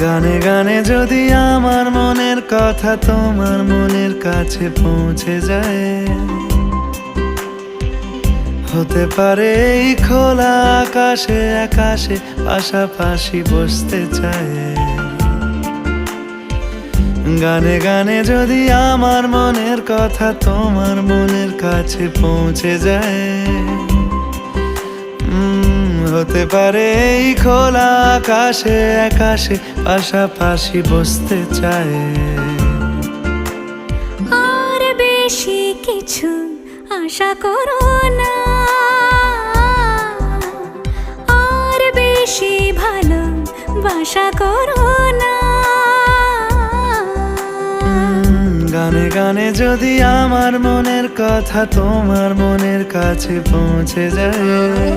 গানে গানে যদি আমার মনের কথা তোমার মনের কাছে পৌঁছে যায়, হতে পারে এই খোলা আকাশে আকাশে পাশাপাশি বসতে চায়। গানে গানে যদি আমার মনের কথা তোমার মনের কাছে পৌঁছে যায়, হতে পারে এই খোলা আকাশে আকাশে পাশাপাশি বসতে চায়। আর বেশি কিছু আশা করো না, আর বেশি ভালোবাসা করো না। গানে গানে যদি আমার মনের কথা তোমার মনের কাছে পৌঁছে যায়,